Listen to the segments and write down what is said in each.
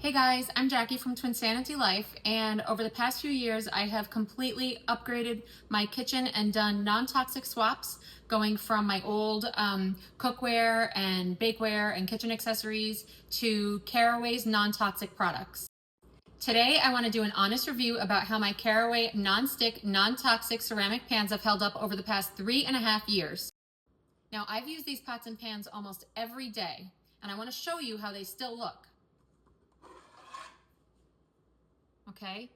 Hey guys, I'm Jackie from Twinsanity Life, and over the past few years I have completely upgraded my kitchen and done non-toxic swaps, going from my old cookware and bakeware and kitchen accessories to Caraway's non-toxic products. Today I want to do an honest review about how my Caraway non-stick, non-toxic ceramic pans have held up over the past 3.5 years. Now I've used these pots and pans almost every day, and I want to show you how they still look. Okay.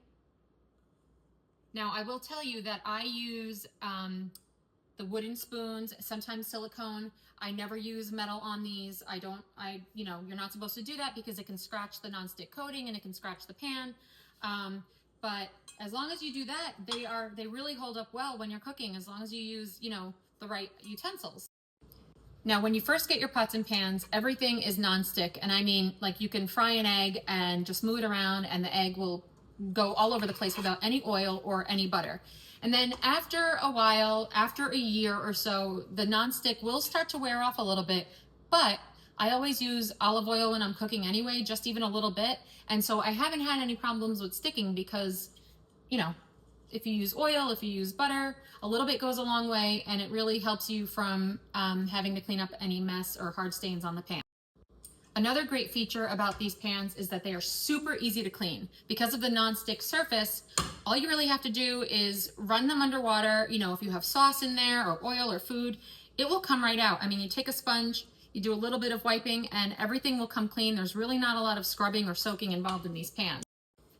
Now I will tell you that I use the wooden spoons, sometimes silicone. I never use metal on these. You're not supposed to do that because it can scratch the nonstick coating and it can scratch the pan. But as long as you do that, they really hold up well when you're cooking, as long as you use, the right utensils. Now, when you first get your pots and pans, everything is nonstick, and I mean, like, you can fry an egg and just move it around and the egg will go all over the place without any oil or any butter. And then after a while, after a year or so, the nonstick will start to wear off a little bit, but I always use olive oil when I'm cooking anyway, just even a little bit. And so I haven't had any problems with sticking because, if you use oil, if you use butter, a little bit goes a long way, and it really helps you from having to clean up any mess or hard stains on the pan. Another great feature about these pans is that they are super easy to clean. Because of the non-stick surface, all you really have to do is run them underwater. If you have sauce in there or oil or food, it will come right out. I mean, you take a sponge, you do a little bit of wiping, and everything will come clean. There's really not a lot of scrubbing or soaking involved in these pans.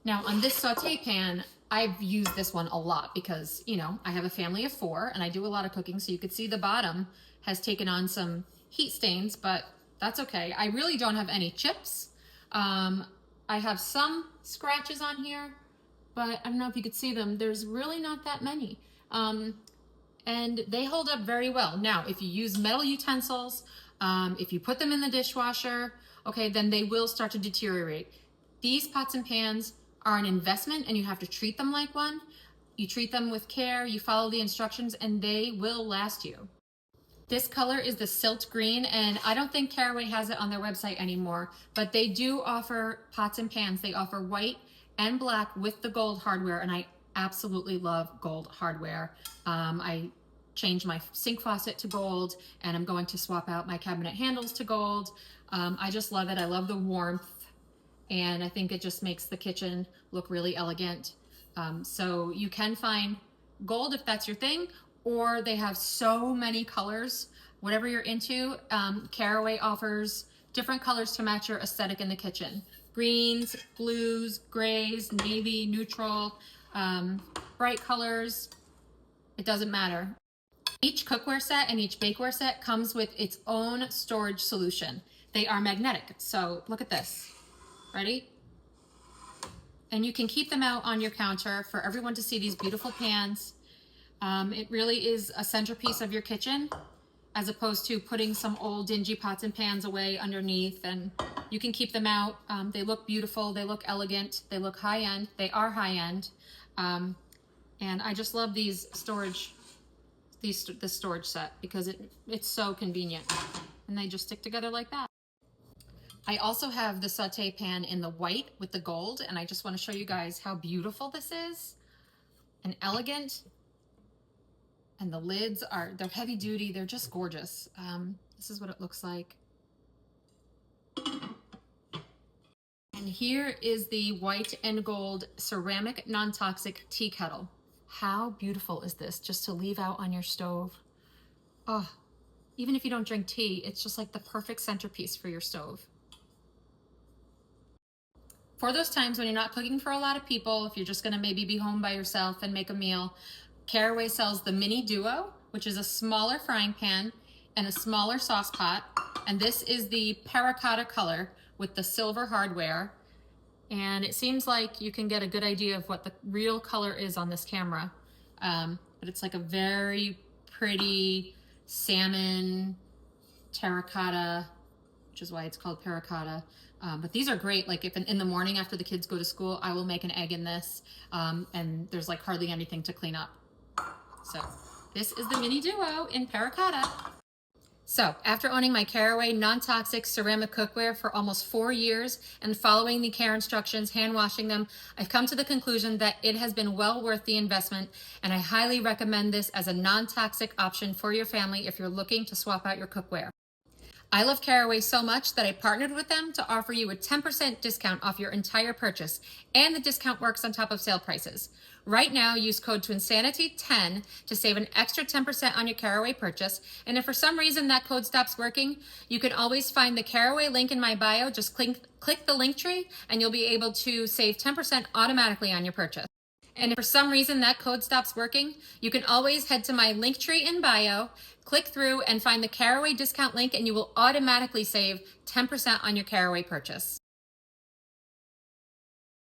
Now, on this saute pan, I've used this one a lot because, I have a family of 4 and I do a lot of cooking. So you could see the bottom has taken on some heat stains, but that's okay. I really don't have any chips. I have some scratches on here, but I don't know if you could see them. There's really not that many. And they hold up very well. Now, if you use metal utensils, if you put them in the dishwasher, okay, then they will start to deteriorate. These pots and pans are an investment and you have to treat them like one. You treat them with care, you follow the instructions, and they will last you. This color is the Silt Green, and I don't think Caraway has it on their website anymore, but they do offer pots and pans. They offer white and black with the gold hardware, and I absolutely love gold hardware. I changed my sink faucet to gold, and I'm going to swap out my cabinet handles to gold. I just love it. I love the warmth, and I think it just makes the kitchen look really elegant. So you can find gold if that's your thing, or they have so many colors. Whatever you're into, Caraway offers different colors to match your aesthetic in the kitchen. Greens, blues, grays, navy, neutral, bright colors. It doesn't matter. Each cookware set and each bakeware set comes with its own storage solution. They are magnetic, so look at this. Ready? And you can keep them out on your counter for everyone to see these beautiful pans. It really is a centerpiece of your kitchen, as opposed to putting some old dingy pots and pans away underneath, and you can keep them out. They look beautiful, they look elegant, they look high-end, they are high-end. And I just love these storage, this storage set because it's so convenient, and they just stick together like that. I also have the saute pan in the white with the gold, and I just want to show you guys how beautiful this is and elegant. And the lids they're heavy duty. They're just gorgeous. This is what it looks like. And here is the white and gold ceramic non-toxic tea kettle. How beautiful is this just to leave out on your stove? Oh, even if you don't drink tea, it's just like the perfect centerpiece for your stove. For those times when you're not cooking for a lot of people, if you're just gonna maybe be home by yourself and make a meal, Caraway sells the Mini Duo, which is a smaller frying pan and a smaller sauce pot. And this is the Terracotta color with the silver hardware. And it seems like you can get a good idea of what the real color is on this camera. But it's like a very pretty salmon terracotta, which is why it's called terracotta. But these are great. Like if in the morning after the kids go to school, I will make an egg in this, and there's like hardly anything to clean up. So this is the Mini Duo in terracotta. So, after owning my Caraway non-toxic ceramic cookware for almost 4 years and following the care instructions, hand washing them, I've come to the conclusion that it has been well worth the investment, and I highly recommend this as a non-toxic option for your family if you're looking to swap out your cookware. I love Caraway so much that I partnered with them to offer you a 10% discount off your entire purchase, and the discount works on top of sale prices. Right now, use code TWINSANITY10 to save an extra 10% on your Caraway purchase, and if for some reason that code stops working, you can always find the Caraway link in my bio. Just click the link tree, and you'll be able to save 10% automatically on your purchase. And if for some reason that code stops working, you can always head to my link tree in bio, click through and find the Caraway discount link, and you will automatically save 10% on your Caraway purchase.